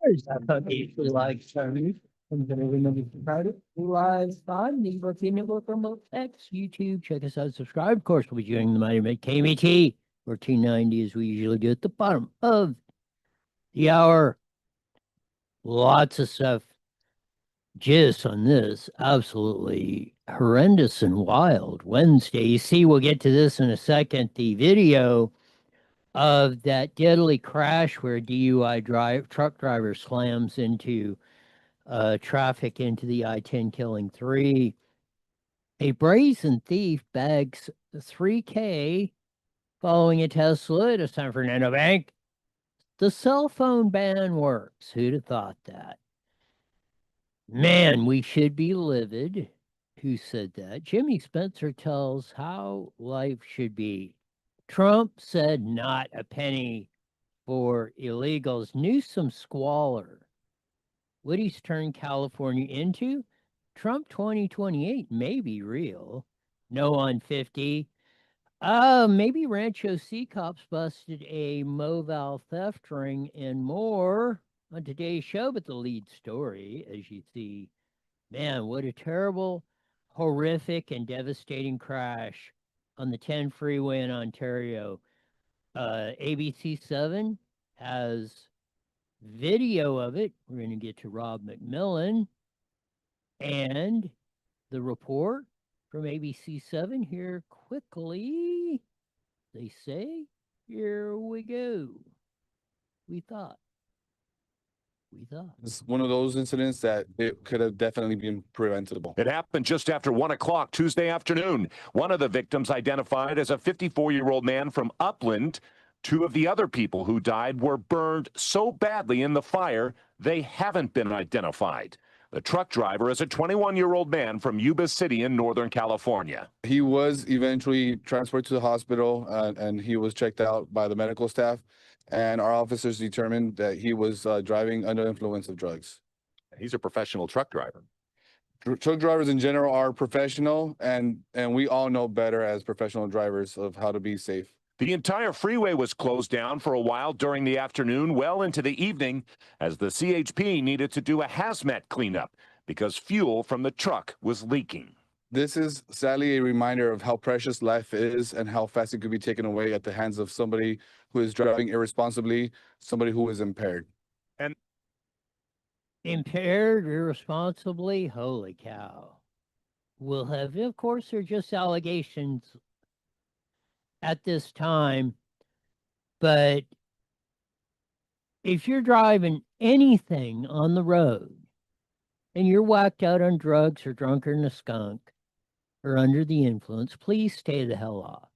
I thought they like Tony. I'm gonna remember to try it live on the European Network Remote X YouTube. Check us out, subscribe. Of course, we'll be joining the Mighty Make KMT 1490 as we usually do at the bottom of the hour. Lots of stuff just on this absolutely horrendous and wild Wednesday. You see, we'll get to this in a second. The video of that deadly crash where truck driver slams into traffic into the I-10, killing three. A brazen thief bags 3K following a Tesla at a San Fernando bank. The cell phone ban works. Who'd have thought that? Man, we should be livid. Who said that? Jimmy Spencer tells how life should be. Trump said not a penny for illegals. Newsom squalor. What he's turned California into? Trump 2028 may be real. No on 50. Maybe Rancho Sea Cops busted a Moval theft ring and more on today's show. But the lead story, as you see, man, what a terrible, horrific, and devastating crash on the 10 freeway in Ontario. ABC7 has video of it. We're going to get to Rob McMillan and the report from ABC7 here quickly. They say, here we go. We thought. It's one of those incidents that it could have definitely been preventable. It happened just after 1 o'clock Tuesday afternoon. One of the victims identified as a 54-year-old man from Upland. Two of the other people who died were burned so badly in the fire, they haven't been identified. The truck driver is a 21-year-old man from Yuba City in Northern California. He was eventually transferred to the hospital and he was checked out by the medical staff. And our officers determined that he was driving under influence of drugs. He's a professional truck driver. Truck drivers in general are professional, and we all know better as professional drivers of how to be safe. The entire freeway was closed down for a while during the afternoon, well into the evening, as the CHP needed to do a hazmat cleanup because fuel from the truck was leaking. This is sadly a reminder of how precious life is and how fast it could be taken away at the hands of somebody who is driving irresponsibly, somebody who is impaired. And impaired irresponsibly? Holy cow. We'll have, of course, they're just allegations at this time, but if you're driving anything on the road and you're whacked out on drugs or drunker than a skunk or under the influence, please stay the hell off.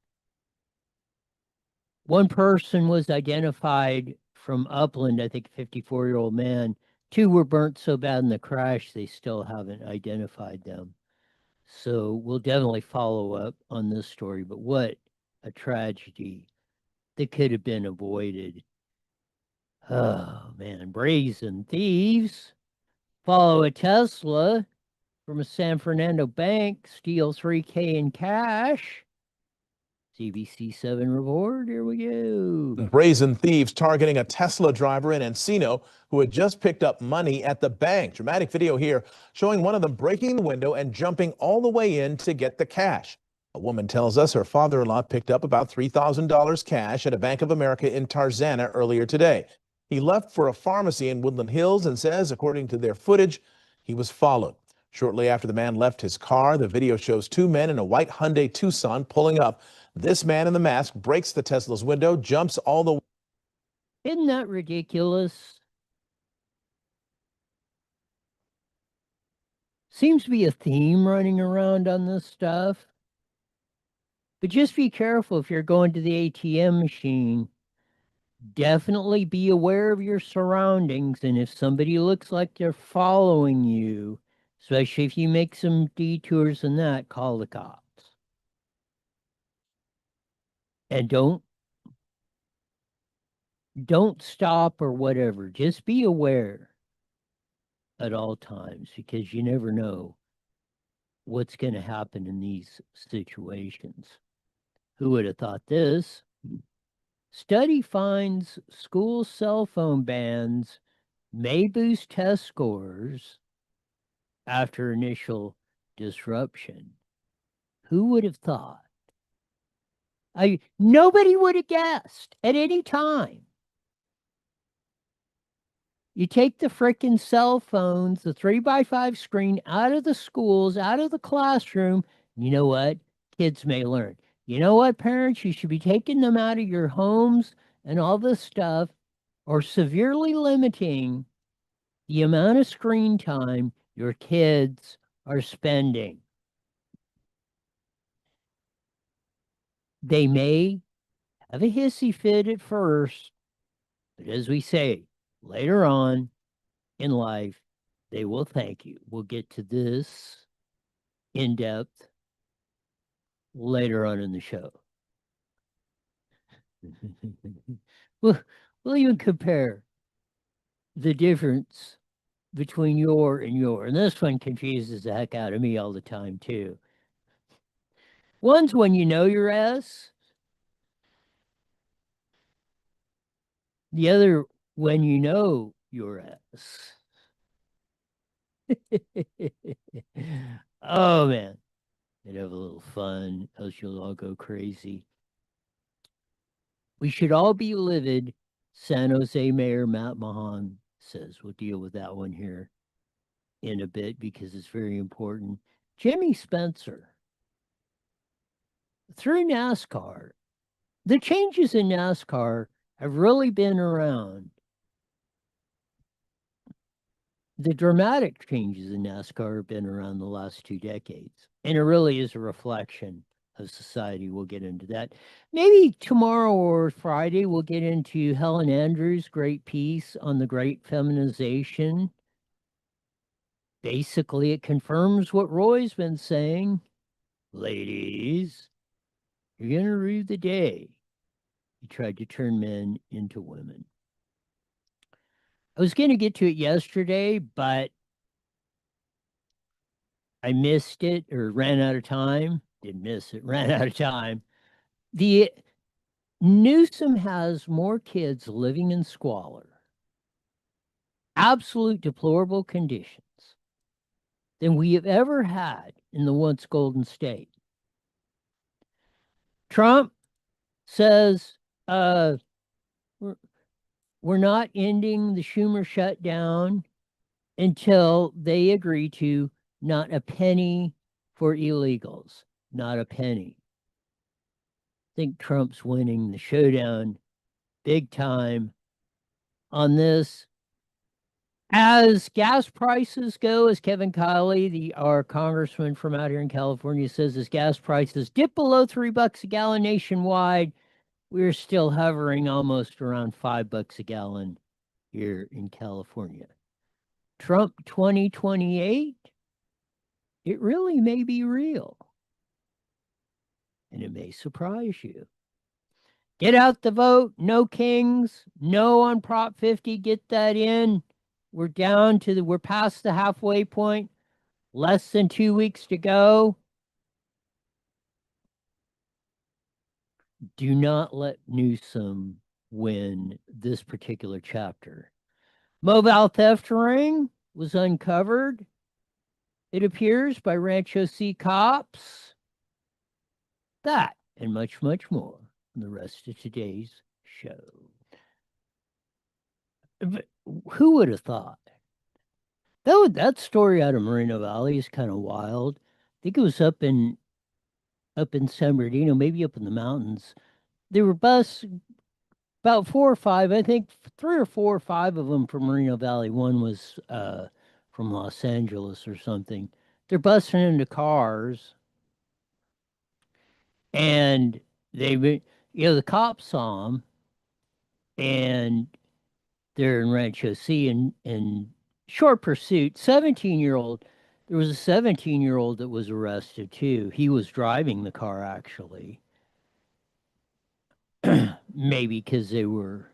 One person was identified from Upland, I think a 54-year-old man. Two were burnt so bad in the crash, they still haven't identified them. So we'll definitely follow up on this story, but what a tragedy that could have been avoided. Oh, man. Brazen thieves follow a Tesla from a San Fernando bank, steal 3K in cash. CBC7 report. Here we go. Brazen thieves targeting a Tesla driver in Encino who had just picked up money at the bank. Dramatic video here showing one of them breaking the window and jumping all the way in to get the cash. A woman tells us her father-in-law picked up about $3,000 cash at a Bank of America in Tarzana earlier today. He left for a pharmacy in Woodland Hills and says, according to their footage, he was followed. Shortly after the man left his car, the video shows two men in a white Hyundai Tucson pulling up. This man in the mask breaks the Tesla's window, jumps all the way. Isn't that ridiculous? Seems to be a theme running around on this stuff. But just be careful if you're going to the ATM machine. Definitely be aware of your surroundings. And if somebody looks like they're following you, especially if you make some detours in that, call the cops. And don't stop or whatever. Just be aware at all times, because you never know what's going to happen in these situations. Who would have thought this? Study finds school cell phone bans may boost test scores after initial disruption. Who would have thought? Nobody would have guessed at any time. You take the frickin' cell phones, the 3x5 screen out of the schools, out of the classroom. You know what? Kids may learn. You know what, parents? You should be taking them out of your homes and all this stuff, or severely limiting the amount of screen time your kids are spending. They may have a hissy fit at first, but as we say, later on in life, they will thank you. We'll get to this in depth later on in the show. We'll even compare the difference between your and your. And this one confuses the heck out of me all the time, too. One's when you know your S. The other, when you know your S. Oh, man. You'd have a little fun, else you'll all go crazy. We should all be livid, San Jose Mayor Matt Mahan says. We'll deal with that one here in a bit because it's very important. Jimmy Spencer. Through NASCAR, the changes in NASCAR have really been around. The dramatic changes in NASCAR have been around the last 2 decades. And it really is a reflection of society. We'll get into that. Maybe tomorrow or Friday, we'll get into Helen Andrews' great piece on the great feminization. Basically, it confirms what Roy's been saying. Ladies, you're going to rue the day you tried to turn men into women. I was going to get to it yesterday, but I missed it or ran out of time. Didn't miss it, ran out of time. The Newsom has more kids living in squalor, absolute deplorable conditions, than we have ever had in the once Golden State. Trump says, we're not ending the Schumer shutdown until they agree to not a penny for illegals, not a penny. I think Trump's winning the showdown big time on this. As gas prices go, as Kevin Kiley, our congressman from out here in California, says, as gas prices dip below $3 a gallon nationwide, we're still hovering almost around $5 a gallon here in California. Trump 2028, it really may be real. And it may surprise you. Get out the vote. No Kings. No on Prop 50. Get that in. We're we're past the halfway point. Less than 2 weeks to go. Do not let Newsom win this particular chapter. Mobile theft ring was uncovered, it appears, by Rancho C cops. That and much, much more in the rest of today's show. But who would have thought? That story out of Moreno Valley is kind of wild. I think it was up in San Bernardino, maybe up in the mountains. There were about 4 or 5, I think 3 or 4 or 5 of them from Moreno Valley. One was from Los Angeles or something. They're busting into cars, and the cops saw them, and they're in Rancho C in short pursuit. 17-year-old. There was a 17-year-old that was arrested too. He was driving the car, actually. Maybe because they were.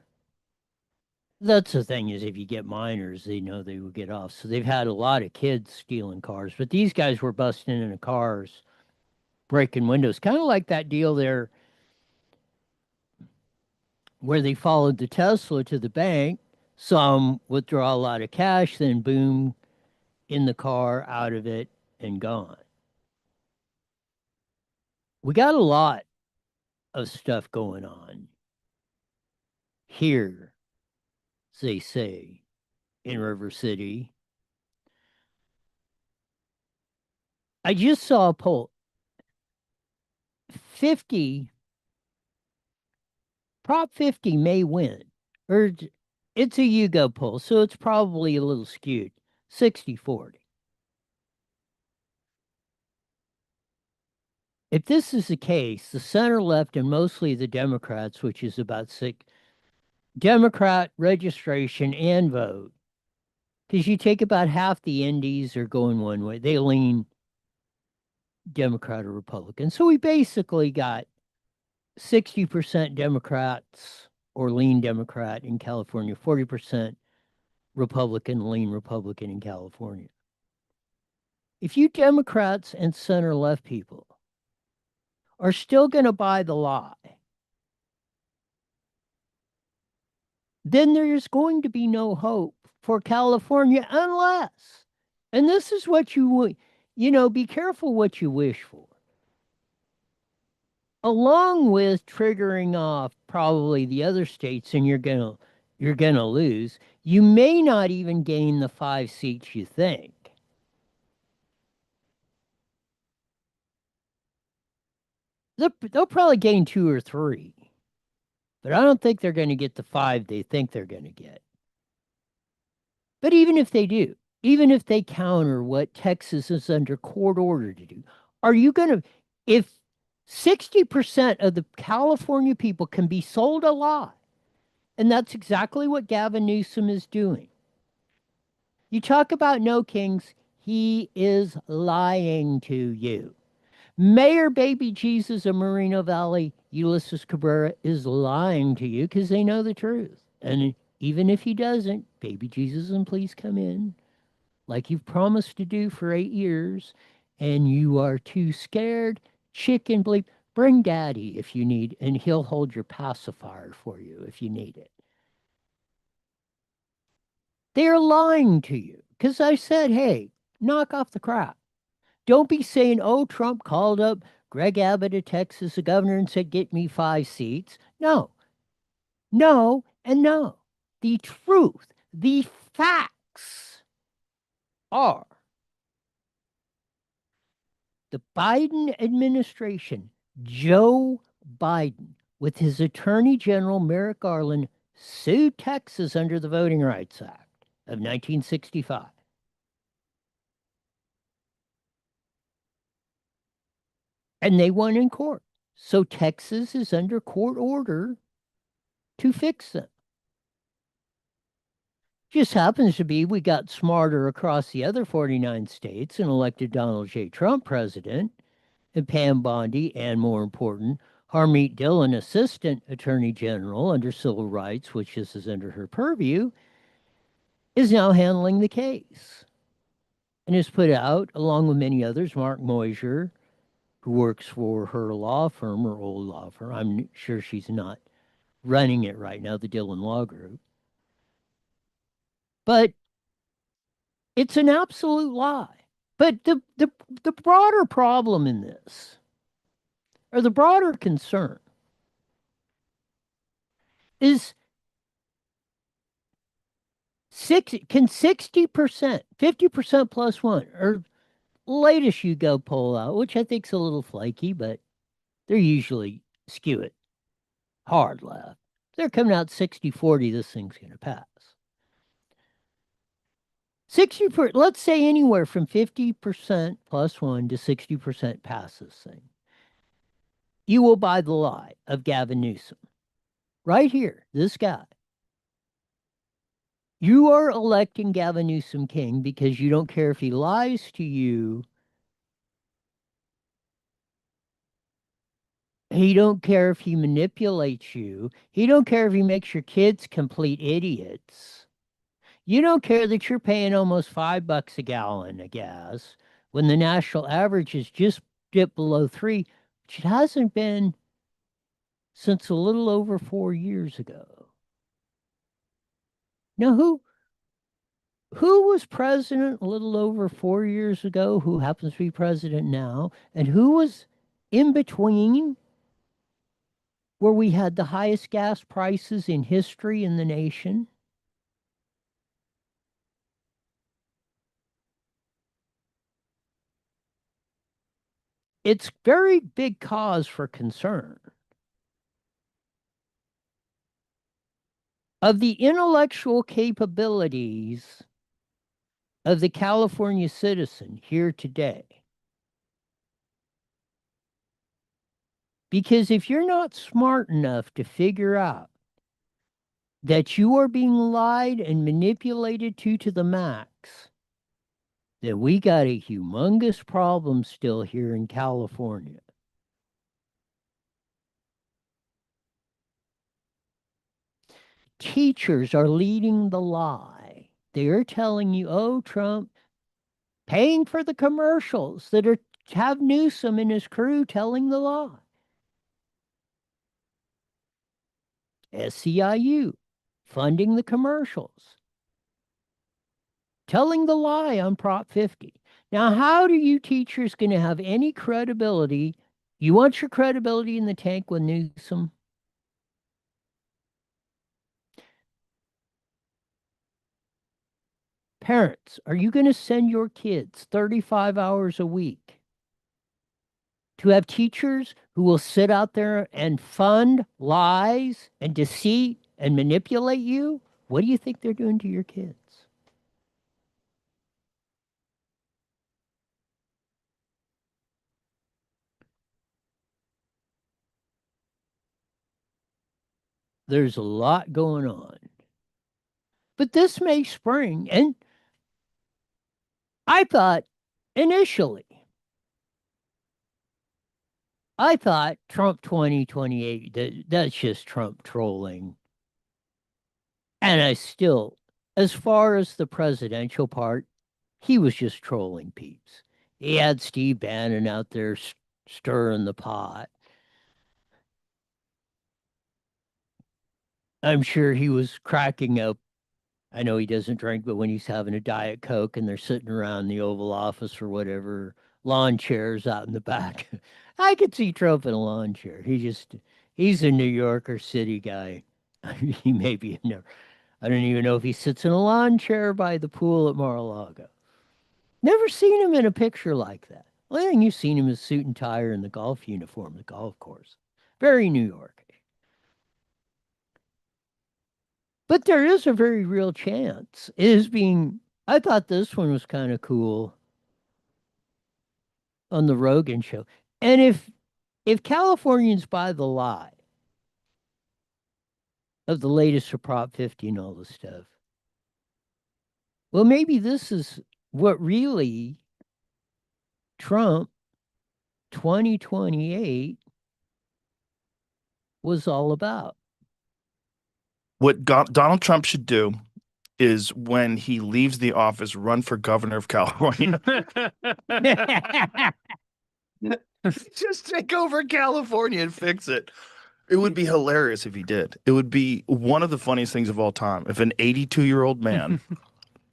That's the thing, is if you get minors, they know they will get off. So they've had a lot of kids stealing cars, but these guys were busting into cars, breaking windows, kind of like that deal there where they followed the Tesla to the bank, Some withdraw a lot of cash, then boom, in the car, out of it, and gone. We got a lot of stuff going on here, as they say, in River City. I just saw a poll. 50, Prop 50 may win. Or it's a YouGov poll, so it's probably a little skewed. 60-40. If this is the case, the center left and mostly the Democrats, which is about Democrat registration and vote, because you take about half the indies are going one way. They lean Democrat or Republican. So we basically got 60% Democrats or lean Democrat in California, 40% Republican, lean Republican in California. If you Democrats and center left people are still going to buy the lie, then there's going to be no hope for California unless, and this is what be careful what you wish for. Along with triggering off probably the other states, and you're gonna lose, you may not even gain the 5 seats you think. They'll probably gain 2 or 3, but I don't think they're going to get the 5 they think they're going to get. But even if they do, even if they counter what Texas is under court order to do, are you going to, if 60% of the California people can be sold a lie, and that's exactly what Gavin Newsom is doing. You talk about no kings, he is lying to you. Mayor Baby Jesus of Moreno Valley, Ulysses Cabrera, is lying to you because they know the truth. And even if he doesn't, Baby Jesus, and please come in, like you've promised to do for 8 years, and you are too scared, chicken bleep, bring daddy if you need, and he'll hold your pacifier for you if you need it. They're lying to you because I said, hey, knock off the crap. Don't be saying, oh, Trump called up Greg Abbott of Texas, the governor, and said, get me 5 seats. No, no, and no. The truth, the facts are the Biden administration, Joe Biden, with his Attorney General Merrick Garland, sued Texas under the Voting Rights Act of 1965. And they won in court. So Texas is under court order to fix them. Just happens to be we got smarter across the other 49 states and elected Donald J. Trump president, and Pam Bondi, and more important, Harmeet Dillon, Assistant Attorney General under Civil Rights, which is under her purview, is now handling the case. And has put out, along with many others, Mark Moyser, who works for her law firm, or old law firm. I'm sure she's not running it right now, the Dillon Law Group. But it's an absolute lie. But the broader problem in this, or the broader concern, is 60% 50% plus one, or latest YouGov poll out, which I think is a little flaky, but they're usually skew it hard left. They're coming out 60-40, this thing's going to pass. 60%, let's say anywhere from 50% plus one to 60% pass this thing. You will buy the lie of Gavin Newsom. Right here, this guy. You are electing Gavin Newsom king because you don't care if he lies to you. He don't care if he manipulates you. He don't care if he makes your kids complete idiots. You don't care that you're paying almost $5 a gallon of gas when the national average is just dipped below 3, which it hasn't been since a little over 4 years ago. Now, who was president a little over 4 years ago, who happens to be president now, and who was in between, where we had the highest gas prices in history in the nation? It's very big cause for concern. Of the intellectual capabilities of the California citizen here today. Because if you're not smart enough to figure out that you are being lied and manipulated to the max, then we got a humongous problem still here in California. Teachers are leading the lie. They're telling you, oh, Trump, paying for the commercials that have Newsom and his crew telling the lie. SEIU funding the commercials, telling the lie on Prop 50. Now, how are you teachers going to have any credibility? You want your credibility in the tank with Newsom? Parents, are you going to send your kids 35 hours a week to have teachers who will sit out there and fund lies and deceit and manipulate you? What do you think they're doing to your kids? There's a lot going on. But this may spring, and I thought initially, Trump 2028, that's just Trump trolling. And I still, as far as the presidential part, he was just trolling peeps. He had Steve Bannon out there stirring the pot. I'm sure he was cracking up. I know he doesn't drink, but when he's having a Diet Coke and they're sitting around the Oval Office or whatever, lawn chairs out in the back, I could see Trump in a lawn chair. He's a New Yorker city guy. He may be never. I don't even know if he sits in a lawn chair by the pool at Mar-a-Lago. Never seen him in a picture like that. Only thing you've seen him is suit and tie or in the golf uniform, the golf course. Very New York. But there is a very real chance. I thought this one was kind of cool on the Rogan show. And if Californians buy the lie of the latest for Prop 50 and all this stuff, well, maybe this is what really Trump 2028 was all about. What Donald Trump should do is when he leaves the office, run for governor of California. Just take over California and fix it. It would be hilarious if he did. It would be one of the funniest things of all time. If an 82-year-old man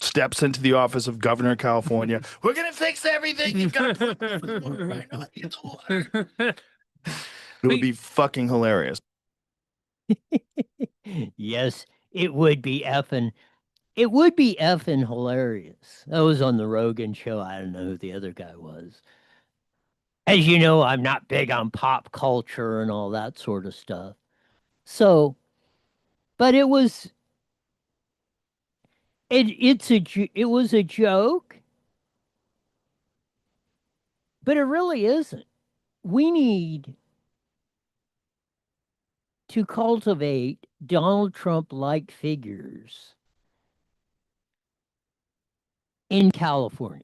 steps into the office of governor of California, we're going to fix everything. You've got to put the water right on the water. It would be fucking hilarious. Yes, it would be effing hilarious. That was on the Rogan show. I don't know who the other guy was. As you know, I'm not big on pop culture and all that sort of stuff. So, but it was a joke, but it really isn't. We need to cultivate Donald Trump-like figures in California.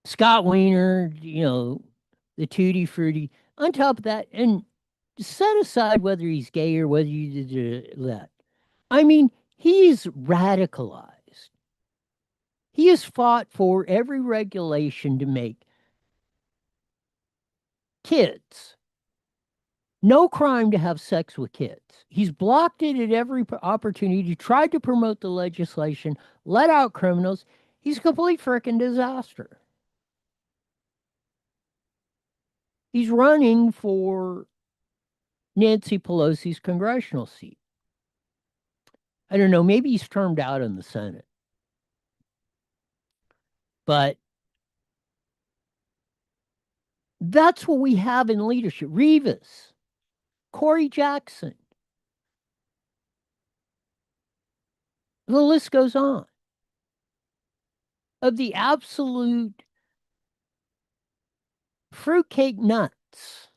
Scott Wiener, the Tutti Frutti. On top of that, and set aside whether he's gay or whether you did that. I mean, he's radicalized. He has fought for every regulation to make kids No crime to have sex with kids. He's blocked it at every opportunity, tried to promote the legislation, let out criminals. He's a complete frickin' disaster. He's running for Nancy Pelosi's congressional seat. I don't know, maybe he's termed out in the Senate. But that's what we have in leadership. Rivas, Corey Jackson. The list goes on. Of the absolute fruitcake nuts,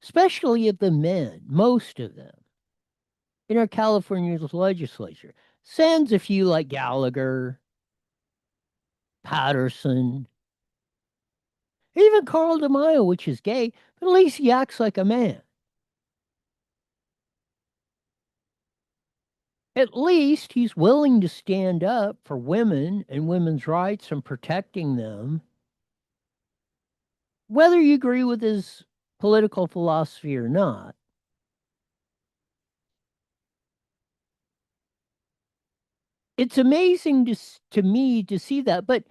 especially of the men, most of them, in our California legislature. Sans a few like Gallagher, Patterson, even Carl DeMaio, which is gay, but at least he acts like a man. At least he's willing to stand up for women and women's rights and protecting them. Whether you agree with his political philosophy or not, it's amazing to me to see that. But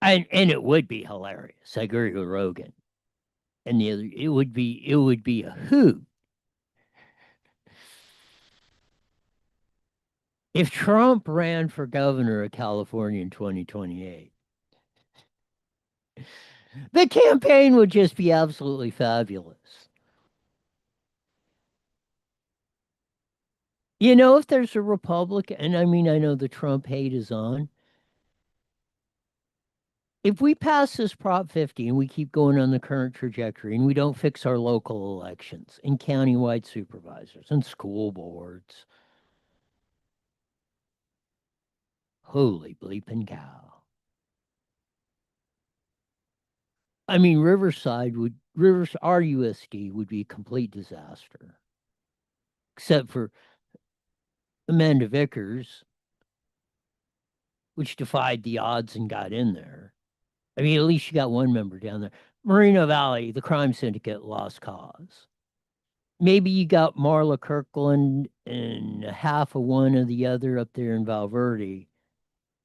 and it would be hilarious. I agree with Rogan and the other. It would be a hoot if Trump ran for governor of California in 2028. The campaign would just be absolutely fabulous. You know, if there's a Republican, and I mean, I know the Trump hate is on. If we pass this Prop 50 and we keep going on the current trajectory and we don't fix our local elections and countywide supervisors and school boards, holy bleeping cow. I mean, RUSD would be a complete disaster. Except for Amanda Vickers, which defied the odds and got in there. I mean, at least you got one member down there. Moreno Valley, the crime syndicate, lost cause. Maybe you got Marla Kirkland and half of one or the other up there in Valverde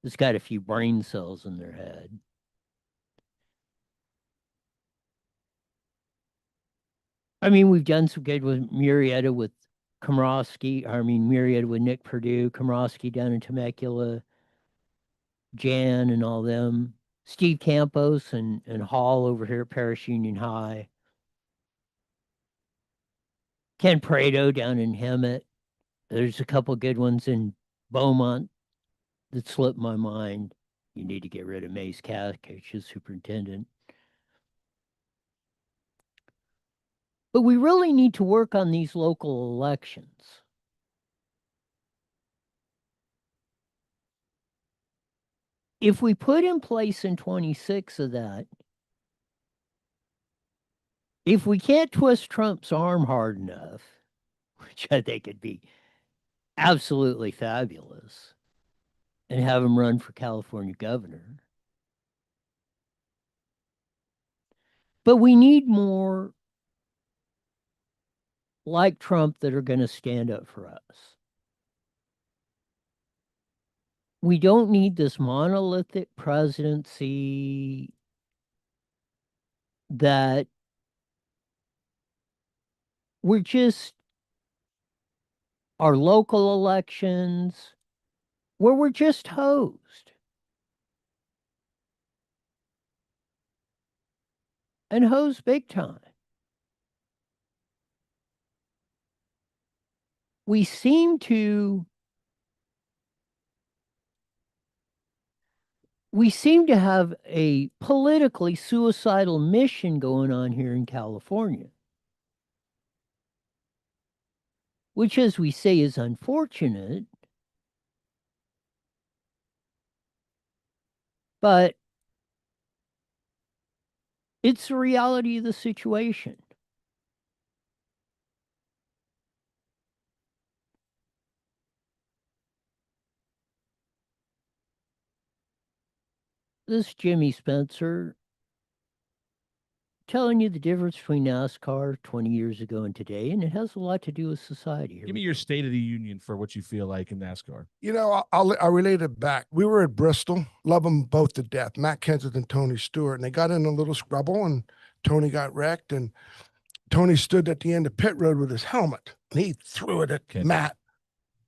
that's got a few brain cells in their head. I mean, we've done some good with Murrieta with Murrieta with Nick Perdue, Komrosky down in Temecula, Jan and all them, Steve Campos and Hall over here at Parish Union High, Ken Prado down in Hemet. There's a couple good ones in Beaumont that slipped my mind. You need to get rid of Mace Kakich as superintendent. But we really need to work on these local elections. If we put in place in 26 of that, if we can't twist Trump's arm hard enough, which I think would be absolutely fabulous, and have him run for California governor. But we need more like Trump that are going to stand up for us. We don't need this monolithic presidency that we're just our local elections where we're just hosed. And hosed big time. We seem to have a politically suicidal mission going on here in California, which, as we say, is unfortunate, but it's the reality of the situation. This Jimmy Spencer telling you the difference between NASCAR 20 years ago and today, and it has a lot to do with society. Here Give we me your go. state of the union for what you feel like in NASCAR. You know, I'll relate it back. We were at Bristol, love them both to death, Matt Kenseth and Tony Stewart, and they got in a little scrabble, and Tony got wrecked, and Tony stood at the end of pit road with his helmet, and he threw it at Okay. Matt.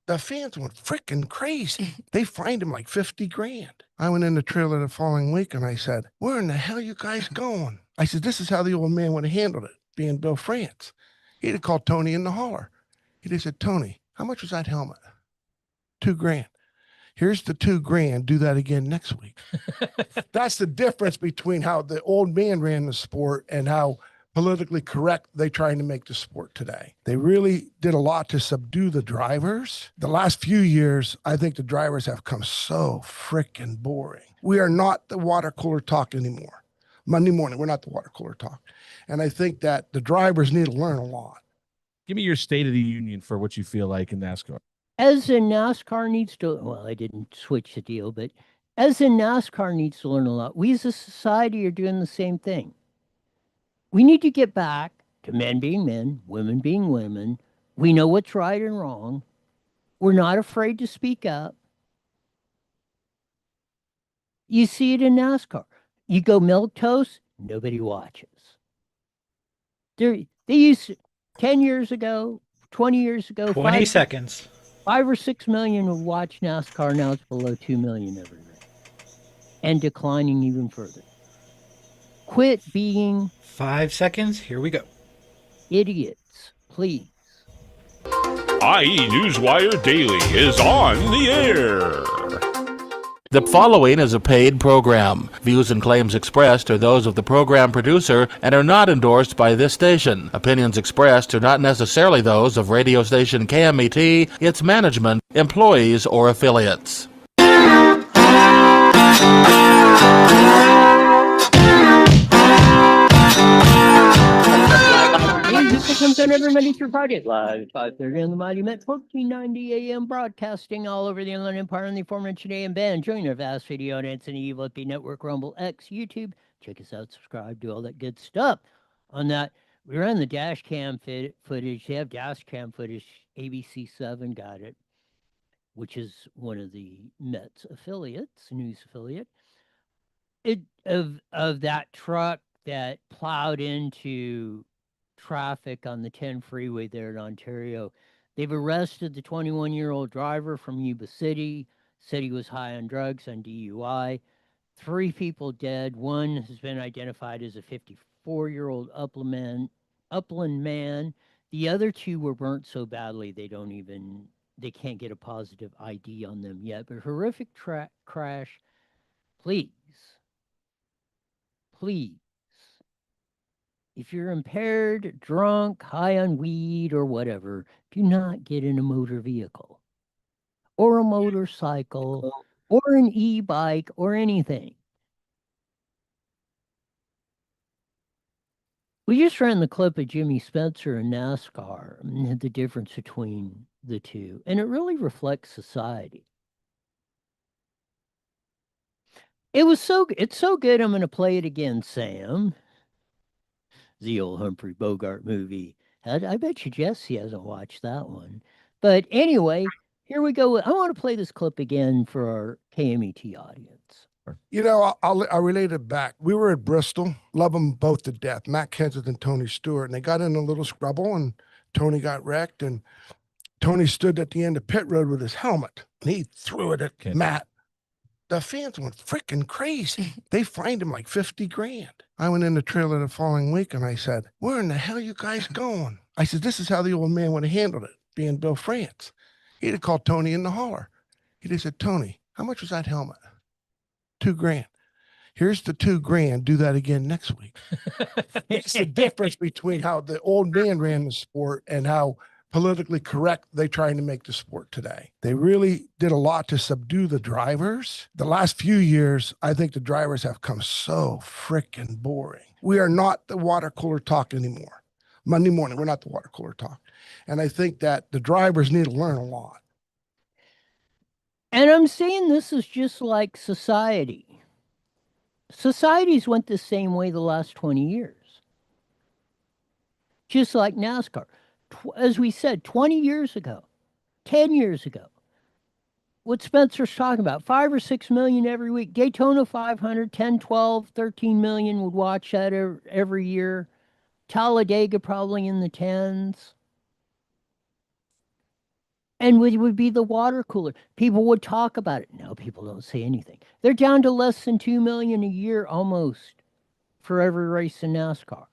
The fans went freaking crazy. They fined him like 50 grand. I went in the trailer the following week and I said, where in the hell you guys going? I said, this is how the old man would have handled it, being Bill France. He'd have called Tony in the holler. He'd have said, Tony, how much was that helmet? $2 grand. Here's the $2 grand. Do that again next week. That's the difference between how the old man ran the sport and how politically correct they trying to make the sport today. They really did a lot to subdue the drivers. The last few years, I think the drivers have come so freaking boring. We are not the water cooler talk anymore. Monday morning, we're not the water cooler talk. And I think that the drivers need to learn a lot. Give me your state of the union for what you feel like in NASCAR. As in NASCAR needs to, well, I didn't switch the deal, but as in NASCAR needs to learn a lot. We as a society are doing the same thing. We need to get back to men being men, women being women. We know what's right and wrong. We're not afraid to speak up. You see it in NASCAR. You go milquetoast, nobody watches. They used 10 years ago, 20 years ago, 20 seconds. 5 or 6 million would watch NASCAR. Now it's below 2 million every day and declining even further. Quit being 5 seconds. Here we go. idiots, please. IE Newswire Daily is on the air. The following is a paid program. Views and claims expressed are those of the program producer and are not endorsed by this station. Opinions expressed are not necessarily those of radio station KMET, its management, employees, or affiliates. This comes in every Monday through Friday, live 5:30 on the Mighty Met 1490 AM, broadcasting all over the Inland Empire and the aforementioned AM band. Join our vast video audience and EVLP Network, Rumble, X, YouTube. Check us out, subscribe, do all that good stuff. On that, we ran the dash cam footage. They have dash cam footage. ABC7 got it, which is one of the Mets affiliates, news affiliate. Of that truck that plowed into traffic on the 10 freeway there in Ontario. They've arrested the 21-year-old driver from Yuba City, said he was high on drugs on DUI. 3 people dead. One has been identified as a 54-year-old upland man. The other 2 were burnt so badly they can't get a positive ID on them yet. But horrific crash. Please. If you're impaired, drunk, high on weed, or whatever, do not get in a motor vehicle or a motorcycle or an e-bike or anything. We just ran the clip of Jimmy Spencer and NASCAR and the difference between the two, and it really reflects society. It's so good, I'm going to play it again, Sam. The old Humphrey Bogart movie. I bet you Jesse hasn't watched that one. But anyway, here we go. I want to play this clip again for our KMET audience. You know, I'll relate it back. We were at Bristol, love them both to death, Matt Kenseth and Tony Stewart, and they got in a little scrabble, and Tony got wrecked, and Tony stood at the end of pit road with his helmet, and he threw it at Matt. The fans went freaking crazy. They fined him like 50 grand. I went in the trailer the following week and I said, where in the hell you guys going? I said, this is how the old man would have handled it, being Bill France. He'd have called Tony in the holler. He'd have said, Tony, how much was that helmet? $2 grand. Here's the $2 grand. Do that again next week. That's the difference between how the old man ran the sport and how politically correct they trying to make the sport today. They really did a lot to subdue the drivers. The last few years, I think the drivers have come so freaking boring. We are not the water cooler talk anymore. Monday morning, we're not the water cooler talk. And I think that the drivers need to learn a lot. And I'm saying this is just like society. Societies went the same way the last 20 years. Just like NASCAR. As we said, 20 years ago, 10 years ago, what Spencer's talking about, 5 or 6 million every week. Daytona 500, 10, 12, 13 million would watch that every year. Talladega probably in the tens. And it would be the water cooler. People would talk about it. Now people don't say anything. They're down to less than 2 million a year almost for every race in NASCAR.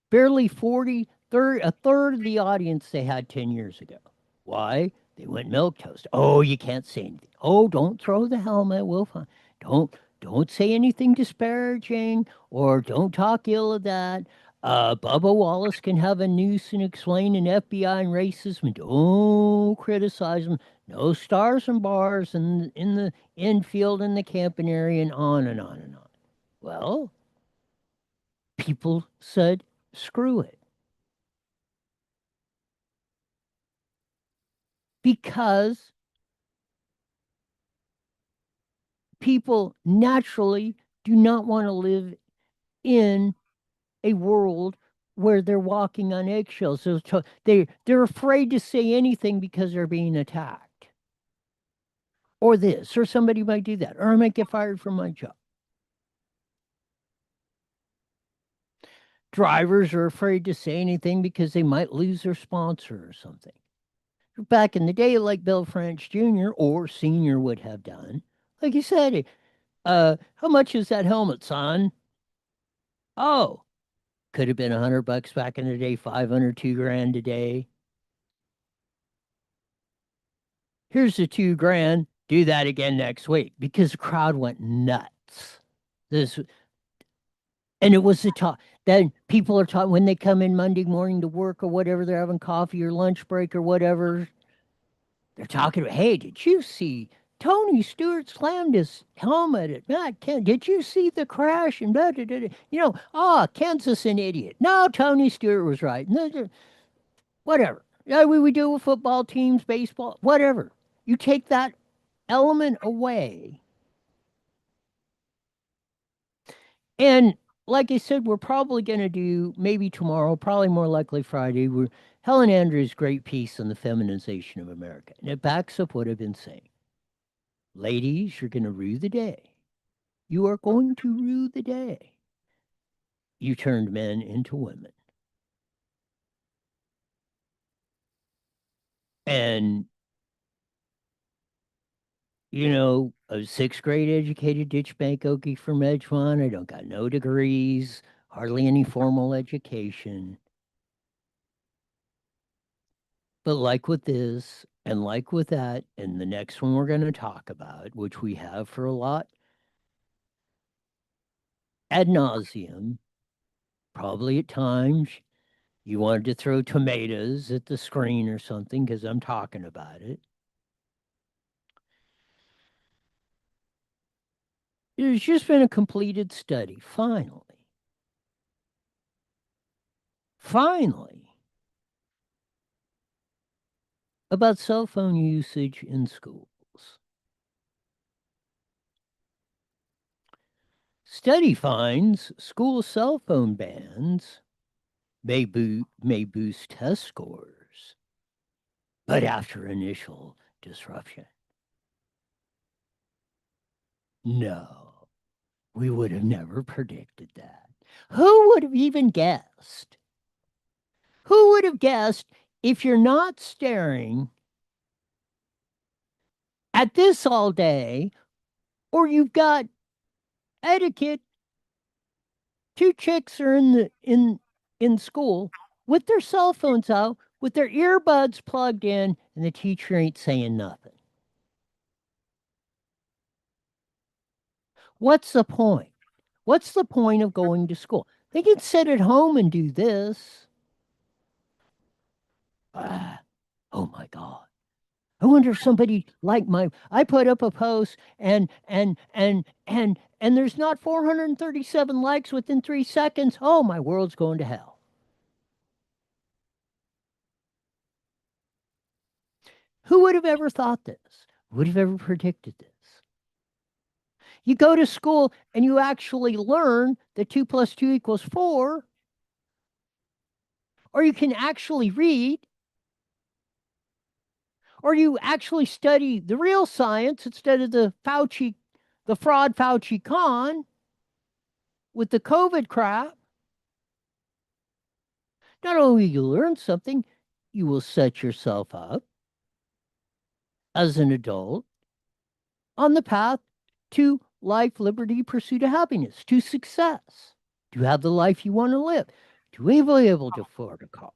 Barely a third of the audience they had 10 years ago. Why? They went milk toast. Oh, you can't say anything. Oh, don't throw the helmet. We'll find. Don't say anything disparaging or don't talk ill of that. Bubba Wallace can have a noose and explain an FBI and racism. And don't criticize him. No stars and bars in the infield in the camping area and on and on and on. Well, people said, screw it. Because people naturally do not want to live in a world where they're walking on eggshells. So they're afraid to say anything because they're being attacked. Or this, or somebody might do that, or I might get fired from my job. Drivers are afraid to say anything because they might lose their sponsor or something. Back in the day, like Bill French Jr. or Sr. would have done, like you said, how much is that helmet, son? Oh, could have been $100 back in the day, 500, $2,000 today. Here's the $2,000. Do that again next week because the crowd went nuts. And it was the talk. Then people are talking when they come in Monday morning to work or whatever, they're having coffee or lunch break or whatever. They're talking about, hey, did you see Tony Stewart slammed his helmet at Matt Kent? Did you see the crash? And blah, blah, blah, blah. Kansas an idiot. No, Tony Stewart was right. Whatever. Yeah, we do with football teams, baseball, whatever. You take that element away. And like I said, we're probably going to do maybe tomorrow, probably more likely Friday. Helen Andrews' great piece on the feminization of America. And it backs up what I've been saying. Ladies, you're going to rue the day. You are going to rue the day you turned men into women. And, a sixth grade educated ditch bank okie from Edgemont. I don't got no degrees, hardly any formal education. But like with this and like with that, and the next one we're going to talk about, which we have for a lot ad nauseum, probably at times you wanted to throw tomatoes at the screen or something because I'm talking about it. There's just been a completed study, finally, about cell phone usage in schools. Study finds school cell phone bans may boost test scores, but after initial disruption. No, we would have never predicted that. Who would have even guessed? Who would have guessed if you're not staring at this all day, or you've got etiquette, two chicks are in school with their cell phones out, with their earbuds plugged in, and the teacher ain't saying nothing. What's the point? What's the point of going to school? They can sit at home and do this. Oh my God. I wonder if somebody like I put up a post and there's not 437 likes within 3 seconds. Oh, my world's going to hell. Who would have ever thought this? Would have ever predicted this? You go to school and you actually learn that 2 + 2 = 4, or you can actually read, or you actually study the real science instead of the fraud Fauci con with the COVID crap. Not only will you learn something, you will set yourself up as an adult on the path to life, liberty, pursuit of happiness, to success, to have the life you want to live, to be able to afford a car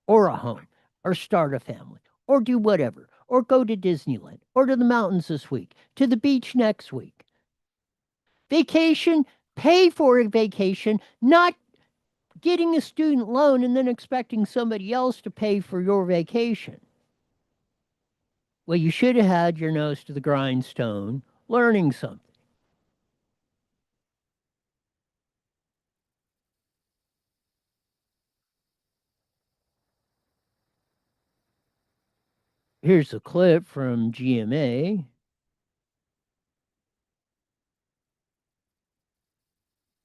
or a home or start a family or do whatever, or go to Disneyland or to the mountains this week, to the beach next week. Vacation, pay for a vacation, not getting a student loan and then expecting somebody else to pay for your vacation. Well, you should have had your nose to the grindstone learning something. Here's a clip from GMA.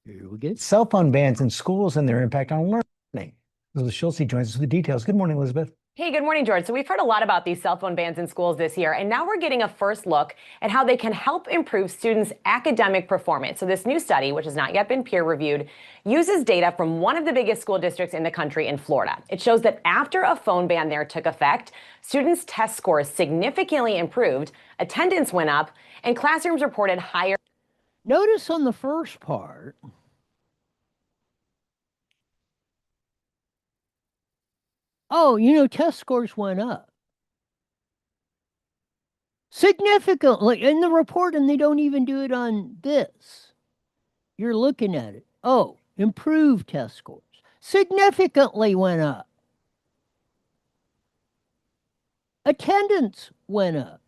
Here we go. Cell phone bans in schools and their impact on learning. Elizabeth Schultz joins us with the details. Good morning, Elizabeth. Hey, good morning, George. So we've heard a lot about these cell phone bans in schools this year, and now we're getting a first look at how they can help improve students' academic performance. So this new study, which has not yet been peer-reviewed, uses data from one of the biggest school districts in the country in Florida. It shows that after a phone ban there took effect, students' test scores significantly improved, attendance went up, and classrooms reported higher. Notice on the first part, test scores went up significantly in the report, and they don't even do it on this. You're looking at it. Oh, improved test scores significantly went up. Attendance went up,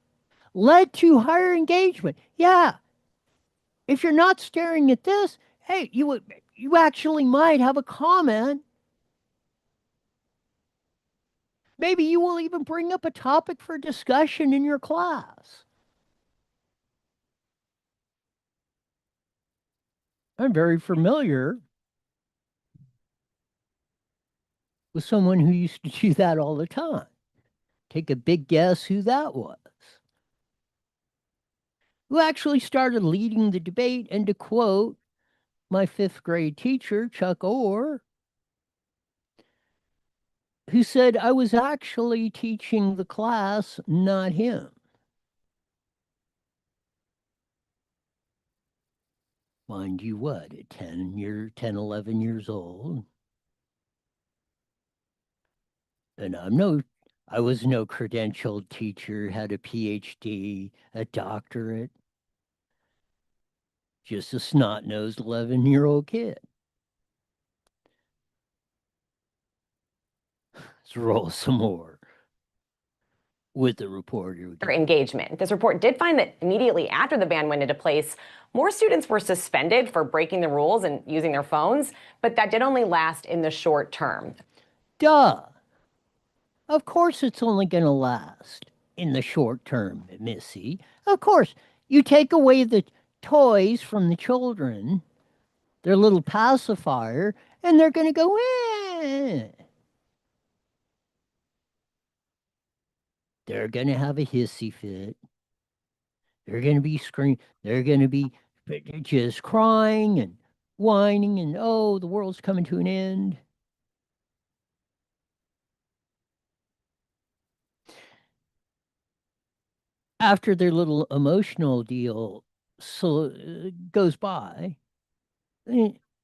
led to higher engagement. Yeah. If you're not staring at this, hey, you actually might have a comment. Maybe you will even bring up a topic for discussion in your class. I'm very familiar with someone who used to do that all the time. Take a big guess who that was. Who actually started leading the debate, and to quote my 5th grade teacher, Chuck Orr, who said, I was actually teaching the class, not him. Mind you what, at 10, 11 years old. And I was no credentialed teacher, had a PhD, a doctorate. Just a snot-nosed 11-year-old kid. Let's roll some more with the reporter. Engagement. This report did find that immediately after the ban went into place, more students were suspended for breaking the rules and using their phones, but that did only last in the short term. Duh. Of course it's only going to last in the short term, Missy. Of course, you take away the toys from the children, their little pacifier, and they're going to go, eh. They're going to have a hissy fit. They're going to be screaming. They're going to be just crying and whining and, oh, the world's coming to an end. After their little emotional deal goes by,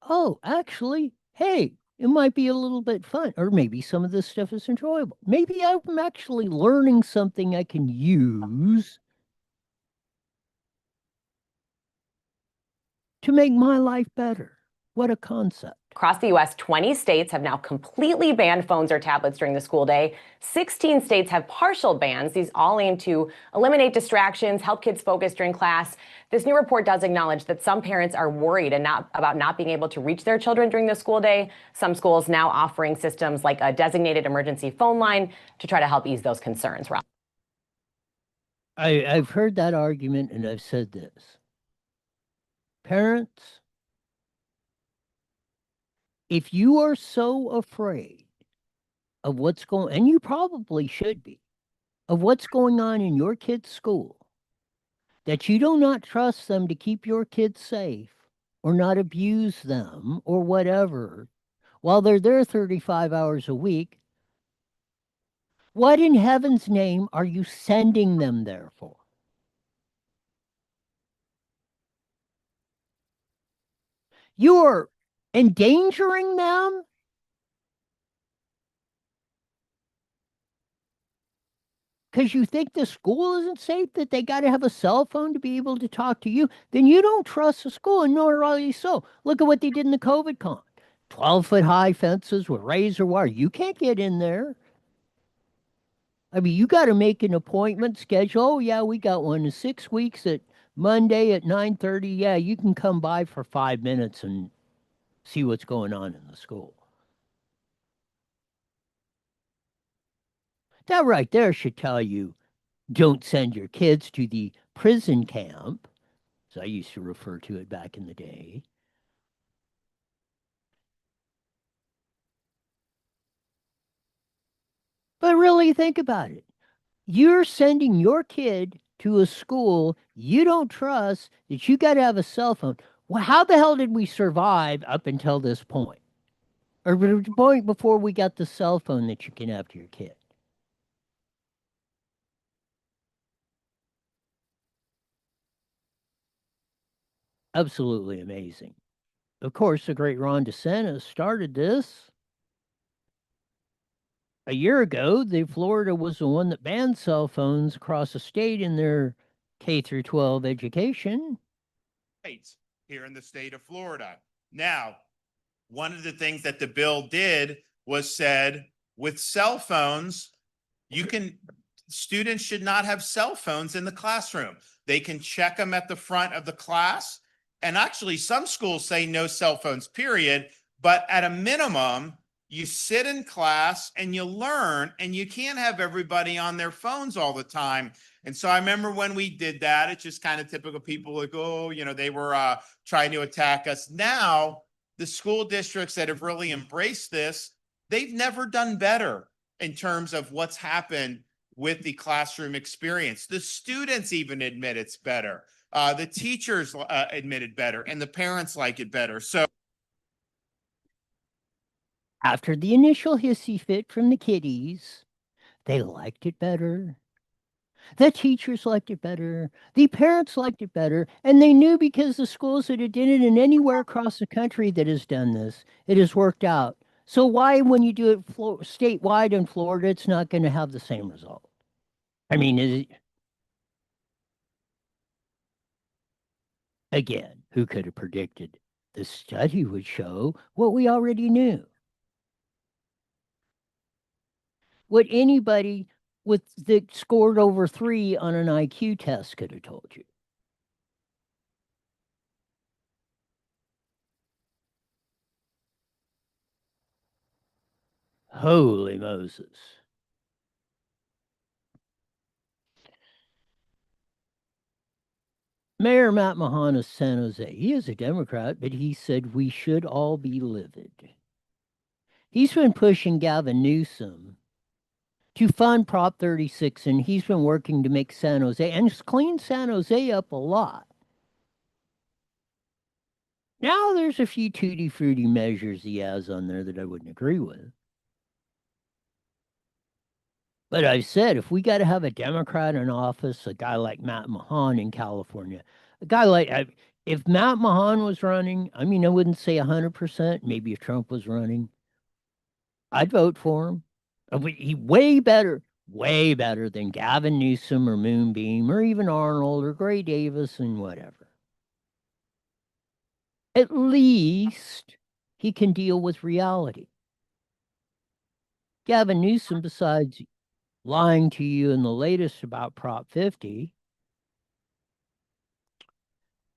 oh, actually, hey, it might be a little bit fun, or maybe some of this stuff is enjoyable. Maybe I'm actually learning something I can use to make my life better. What a concept. Across the U.S., 20 states have now completely banned phones or tablets during the school day. 16 states have partial bans. These all aim to eliminate distractions, help kids focus during class. This new report does acknowledge that some parents are worried about not being able to reach their children during the school day. Some schools now offering systems like a designated emergency phone line to try to help ease those concerns. Rob. I've heard that argument, and I've said this. Parents, if you are so afraid of what's going, and you probably should be, of what's going on in your kid's school, that you do not trust them to keep your kids safe or not abuse them or whatever while they're there 35 hours a week, what in heaven's name are you sending them there for? You're endangering them? Because you think the school isn't safe, that they got to have a cell phone to be able to talk to you, then you don't trust the school, and nor are you so. Look at what they did in the COVID con. 12-foot high fences with razor wire. You can't get in there. I mean, you got to make an appointment schedule. Oh, yeah, we got one in 6 weeks at Monday at 9:30. Yeah, you can come by for 5 minutes and see what's going on in the school. That right there should tell you, don't send your kids to the prison camp, as I used to refer to it back in the day. But really think about it. You're sending your kid to a school you don't trust, that you got to have a cell phone. Well, how the hell did we survive up until this point? Or the point before we got the cell phone that you can have to your kid? Absolutely amazing. Of course, the great Ron DeSantis started this. A year ago, Florida was the one that banned cell phones across the state in their K through 12 education. Here in the state of Florida. Now, one of the things that the bill did was said with cell phones, students should not have cell phones in the classroom. They can check them at the front of the class. And actually, some schools say no cell phones, period. But at a minimum, you sit in class and you learn, and you can't have everybody on their phones all the time. And so I remember when we did that, it's just kind of typical people like, oh, they were trying to attack us. Now, the school districts that have really embraced this, they've never done better in terms of what's happened with the classroom experience. The students even admit it's better. The teachers admit it better, and the parents like it better. So after the initial hissy fit from the kiddies, they liked it better. The teachers liked it better. The parents liked it better. And they knew, because the schools that have done it, and anywhere across the country that has done this, it has worked out. So why, when you do it statewide in Florida, it's not going to have the same result? I mean, again, who could have predicted the study would show what we already knew? What anybody that scored over 3 on an IQ test could have told you. Holy Moses. Mayor Matt Mahan of San Jose, he is a Democrat, but he said we should all be livid. He's been pushing Gavin Newsom to fund Prop 36, and he's been working to make San Jose, and just clean San Jose up a lot. Now there's a few tutti-frutti measures he has on there that I wouldn't agree with. But I've said, if we got to have a Democrat in office, a guy like Matt Mahan in California, a guy like, if Matt Mahan was running, I mean, I wouldn't say 100%, maybe if Trump was running, I'd vote for him. He way better than Gavin Newsom or Moonbeam or even Arnold or Gray Davis and whatever. At least he can deal with reality. Gavin Newsom, besides lying to you in the latest about Prop 50,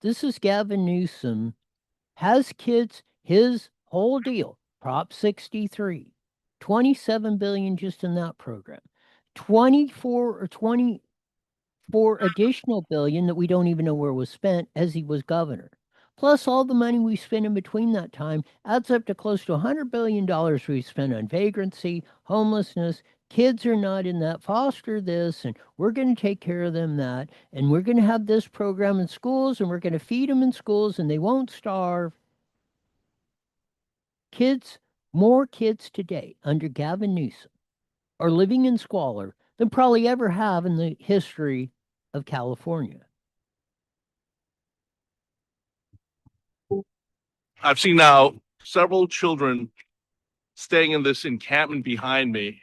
this is Gavin Newsom, has kids, his whole deal, Prop 63, 27 billion just in that program, 24 additional billion that we don't even know where was spent as he was governor, plus all the money we spend in between that time adds up to close to $100 billion we spend on vagrancy, homelessness. Kids are not in that, foster this, and we're going to take care of them that, and we're going to have this program in schools, and we're going to feed them in schools, and they won't starve. Kids, more kids today under Gavin Newsom are living in squalor than probably ever have in the history of California. I've seen now several children staying in this encampment behind me,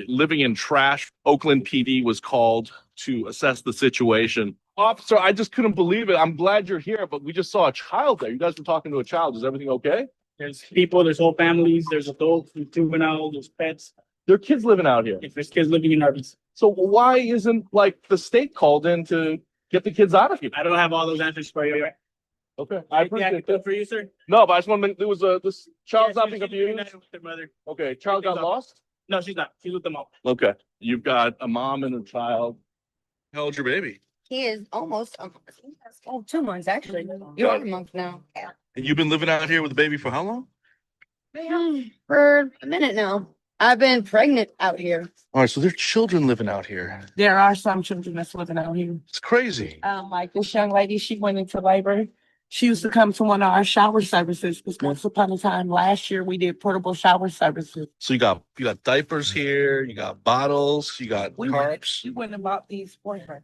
living in trash. Oakland PD was called to assess the situation. Officer, I just couldn't believe it. I'm glad you're here, but we just saw a child there. You guys were talking to a child. Is everything okay? There's people, there's whole families, there's adults, there's juvenile, there's pets. There are kids living out here. If there's kids living in RVs. So why isn't like the state called in to get the kids out of here? I don't have all those answers for you. Okay, I appreciate Yeah, that. for you, sir. No, but I just want to make, there was this child's Yeah, not being she's abused. reunited with her mother. Okay, child got lost? No, she's not. She's with the mom. Okay, you've got a mom and a child. How old's your baby? He is almost 2 months actually. You're a month now. And you've been living out here with the baby for how long? For a minute now. I've been pregnant out here. All right, so there are children living out here. There are some children that's living out here. It's crazy. Like this young lady, she went into labor. She used to come to one of our shower services because once upon a time last year we did portable shower services. So you got diapers here, you got bottles, you got tarps. We went and bought these for her.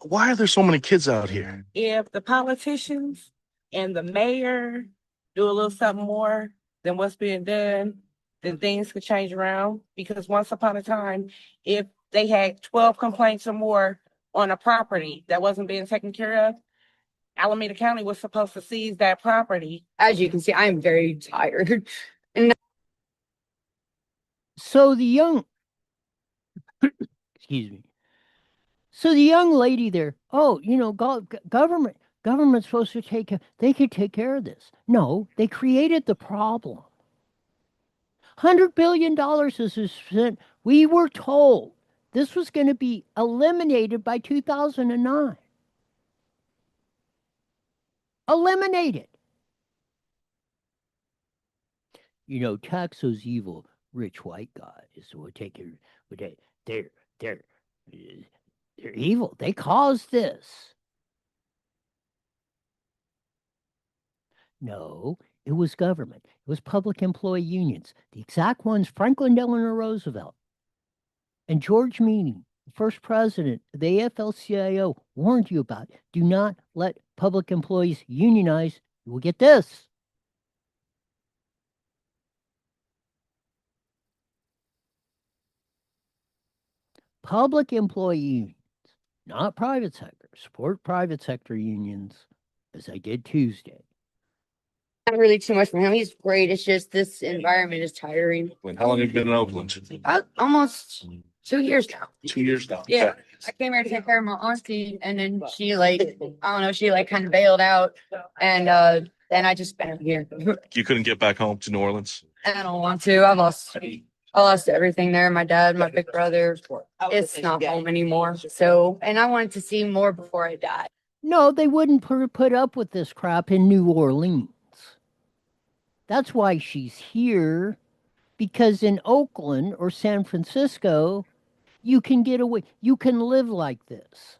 Why are there so many kids out here? If the politicians and the mayor do a little something more than what's being done, then things could change around. Because once upon a time, if they had 12 complaints or more on a property that wasn't being taken care of, Alameda County was supposed to seize that property. As you can see, I am very tired. And So the young, excuse me. So the young lady there, oh, you know, government's supposed to they could take care of this. No, they created the problem. $100 billion is spent. We were told this was going to be eliminated by 2009. Eliminated. You know, tax those evil rich white guys who would take care. They're evil. They caused this. No, it was government. It was public employee unions. The exact ones Franklin Delano Roosevelt and George Meany, the first president of the AFL-CIO, warned you about. Do not let public employees unionize. You will get this. Public employee unions, not private sector. Support private sector unions, as I did Tuesday. not really too much for him. He's great. It's just this environment is tiring. How long have you been in Oakland? Almost 2 years now. 2 years now. Yeah. Okay. I came here to take care of my auntie and then she I don't know, she kind of bailed out and then I just been here. You couldn't get back home to New Orleans? I don't want to. I lost everything there. My dad, my big brother. It's not home anymore. So, and I wanted to see more before I died. No, they wouldn't put up with this crap in New Orleans. That's why she's here, because in Oakland or San Francisco, you can get away. You can live like this.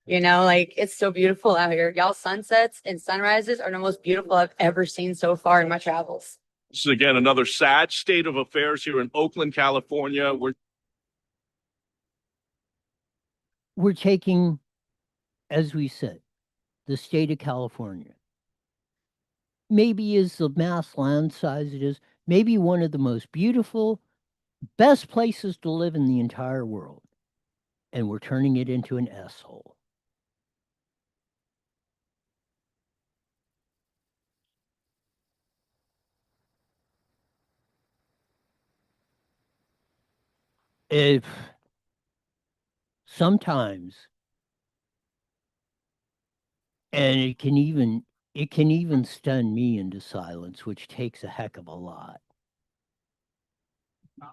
You know, it's so beautiful out here. Y'all sunsets and sunrises are the most beautiful I've ever seen so far in my travels. This is again another sad state of affairs here in Oakland, California. We're taking, as we said, the state of California. Maybe is the mass land size it is, maybe one of the most beautiful, best places to live in the entire world. And we're turning it into an S-hole. If sometimes, and it can even stun me into silence, which takes a heck of a lot.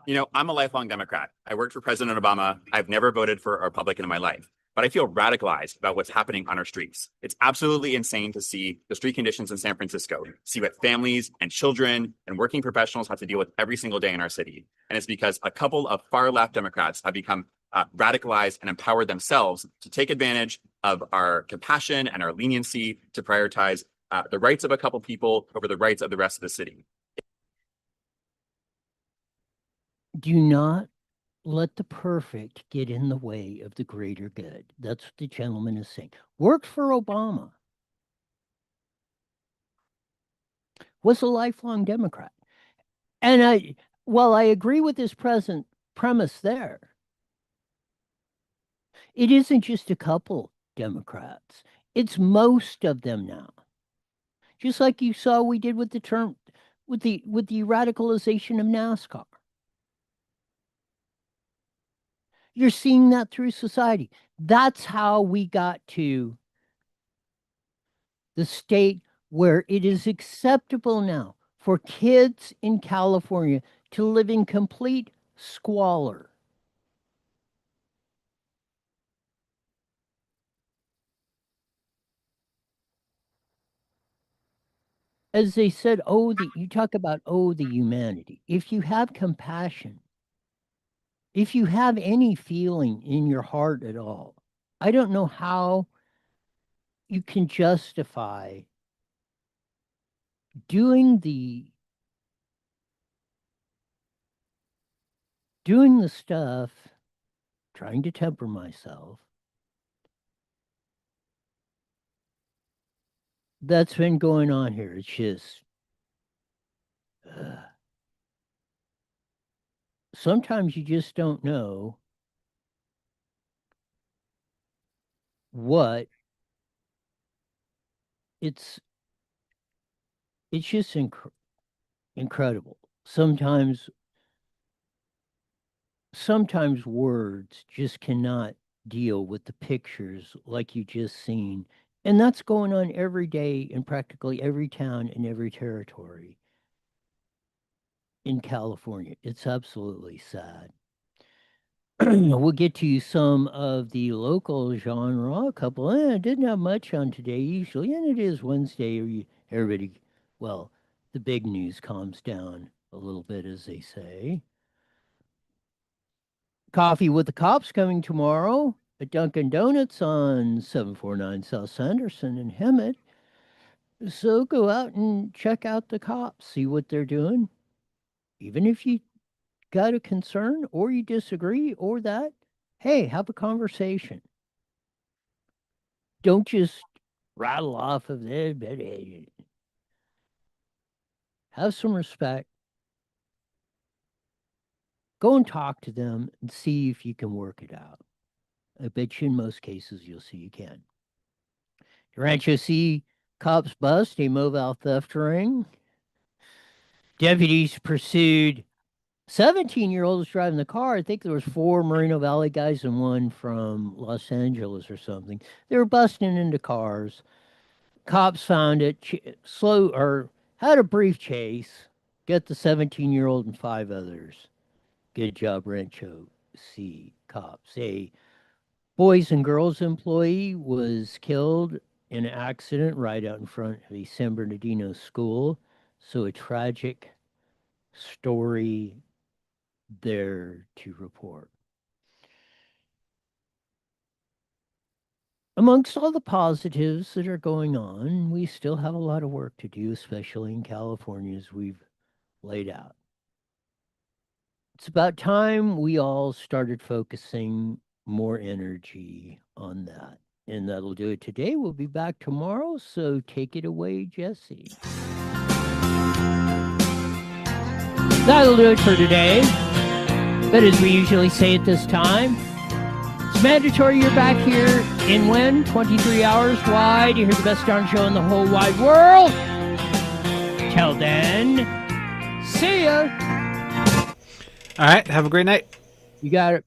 You know, I'm a lifelong Democrat. I worked for President Obama. I've never voted for a Republican in my life. but I feel radicalized about what's happening on our streets. It's absolutely insane to see the street conditions in San Francisco, see what families and children and working professionals have to deal with every single day in our city. And it's because a couple of far left Democrats have become radicalized and empowered themselves to take advantage of our compassion and our leniency to prioritize the rights of a couple people over the rights of the rest of the city. Do not let the perfect get in the way of the greater good. That's what the gentleman is saying. Worked for Obama. Was a lifelong Democrat. And while I agree with his present premise there, it isn't just a couple Democrats. It's most of them now. Just like you saw we did with the radicalization of NASCAR. You're seeing that through society. That's how we got to the state where it is acceptable now for kids in California to live in complete squalor. As they said, you talk about, the humanity. If you have compassion, if you have any feeling in your heart at all, I don't know how you can justify doing the stuff, trying to temper myself, that's been going on here. It's just sometimes you just don't know what it's just incredible. Sometimes words just cannot deal with the pictures like you just seen. And that's going on every day in practically every town and every territory in California. It's absolutely sad. We'll get to some of the local genre. A couple, didn't have much on today usually, and it is Wednesday. Everybody, well, the big news calms down a little bit, as they say. Coffee with the Cops coming tomorrow at Dunkin' Donuts on 749 South Sanderson in Hemet. So go out and check out the cops, see what they're doing. Even if you got a concern or you disagree or that, hey, have a conversation. Don't just rattle off of it. Have some respect. Go and talk to them and see if you can work it out. I bet you in most cases you'll see you can. Rancho C cops bust a mobile theft ring. Deputies pursued 17-year-old was driving the car. I think there was 4 Moreno Valley guys and 1 from Los Angeles or something. They were busting into cars. Cops found it, had a brief chase, get the 17-year-old and 5 others. Good job, Rancho C cops. A boys and girls employee was killed in an accident right out in front of a San Bernardino school. So a tragic story there to report. Amongst all the positives that are going on, we still have a lot of work to do, especially in California, as we've laid out. It's about time we all started focusing more energy on that. And that'll do it today. We'll be back tomorrow, so take it away, Jesse. That'll do it for today. But as we usually say at this time, it's mandatory you're back here in 23 hours wide. You hear the best darn show in the whole wide world. Till then, see ya. All right. Have a great night. You got it.